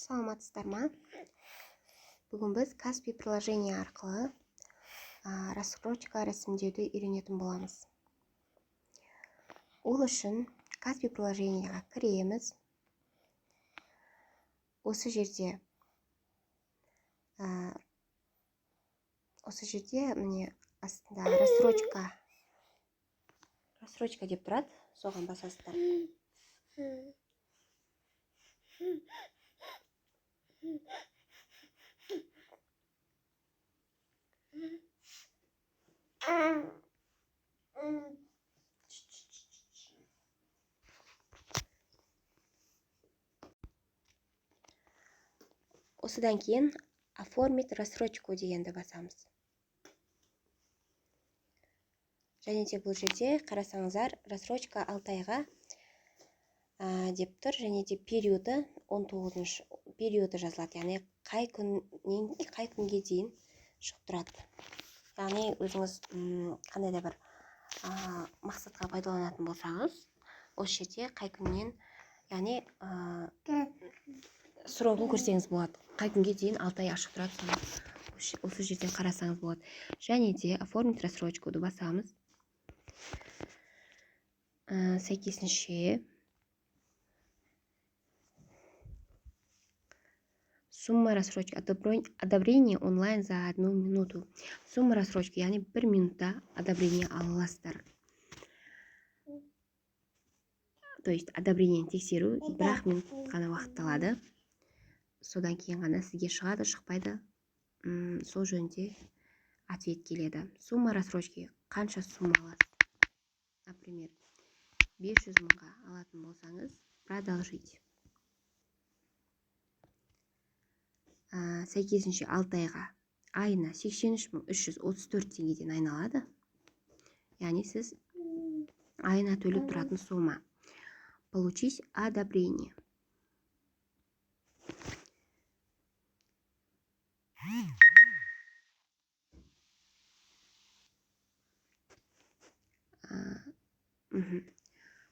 Саламатсыздар ма? Бүгін біз Каспи приложение арқылы рассрочка рәсімдеуді үйренетін боламыз. Ол үшін Каспи приложениеға кіреміз. Осы жерде міне астында рассрочка деп тұрады, соған басасыздар. Осыдан кейін оформить рассрочку дегенді басамыз. Және де бұл жерде қарасаңыздар, рассрочка 6 айға деп тұр, және де периоды 19 периоды жазылады. Яғни қай күнге дейін шығып тұрады. Яғни өзіңіз қандай да бір мақсатқа пайдаланатын болсаңыз, осы жерде қай күннен, яғни срогын көрсеңіз болады. Қай күнге дейін 6 ай ашық тұрады, осы жерден қарасаңыз болады. Және де оформить рассрочкуды басамыз. Сәйкесінше сумма рассрочки, одобрение онлайн за 1 минуту. Сумма рассрочки, яғни 1 минутта одобрение аласыздар. То есть одобрение тексеру 1 минут қана уақыт алады. Содан кейін ғана сізге шығады, шықпайды. Сол жөнінде ответ келеді. Сумма рассрочки, қанша сумма аласыз? Например, 500 мыңға алатын болсаңыз, продолжить. Сәйкесінше 6 айға айына 83.334 теңгеден айналады. Яғни сіз айына төлеп тұратын сумма. Получить одобрение.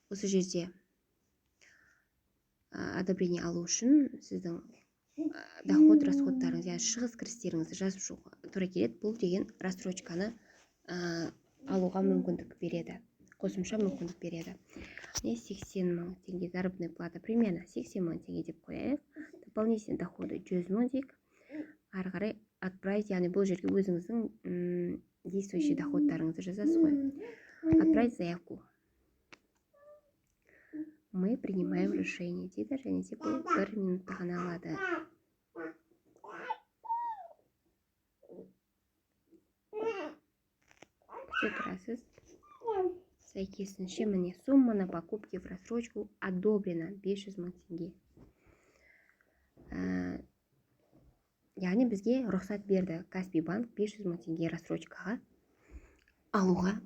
Осы жерде одобрение алу үшін сіздің доход расходтарыңыз, яғни шығыс кірістеріңізді жазып шығуға тура келеді. Бұл деген рассрочканы алуға мүмкіндік береді, қосымша мүмкіндік береді. 80 мың теңге заработная плата, примерно 80 мың теңге деп қояйық. Дополнительный доходы 100 мың дейік. Ары қарай отправить, яғни бұл жерге өзіңіздің действующий доходтарыңызды жазасыз ғой. Отправить заявку. Мы принимаем решение дейді, және де бұл 1 минутта ғана алады. Күте тұрасыз. Сәйкесінше міне сумма на покупки в рассрочку одобрена 500 мың теңге. Яғни бізге рұқсат берді Каспи банк 500 мың теңге рассрочкаға алуға,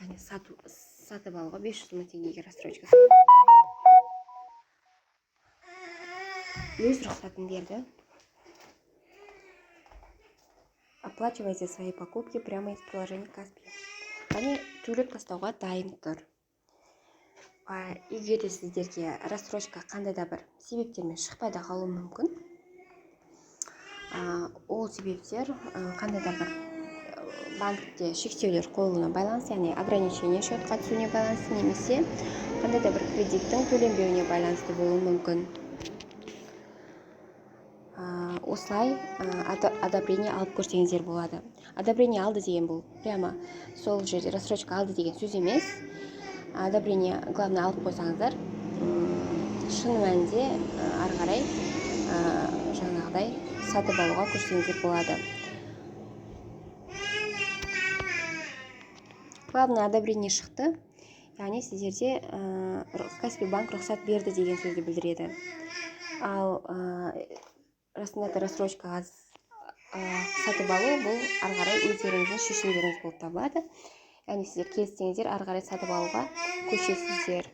яғни сатып алуға 500 мың теңгеге рассрочка. Өз рұқсатын берді. Оплачивайте свои покупки прямо из приложения Каспи. Яғни төлеп тастауға дайын тұр. Егер де сіздерге рассрочка қандай да бір себептермен шықпай да қалуы мүмкін. Ол себептер қандай да бір банкте шектеулер қойылуына байланысты, яғни ограничение счетқа түсуіне байланысты, немесе қандай да бір кредиттің төленбеуіне байланысты болуы мүмкін. Осылай одобрение алып көрсеңіздер болады. Одобрение алды деген бұл прямо сол жерде рассрочка алды деген сөз емес. Одобрение главное алып қойсаңыздар, шын мәнінде ары қарай жаңағыдай сатып алуға көшсеңіздер болады. Главное одобрение шықты, яғни сіздерде Каспи банк рұқсат берді деген сөзді білдіреді. Ал расында да рассрочкаға сатып алу, бұл ары қарай өздеріңіздің шешімдеріңіз болып табылады. Яғни сіздер келіссеңіздер, ары қарай сатып алуға көшесіздер.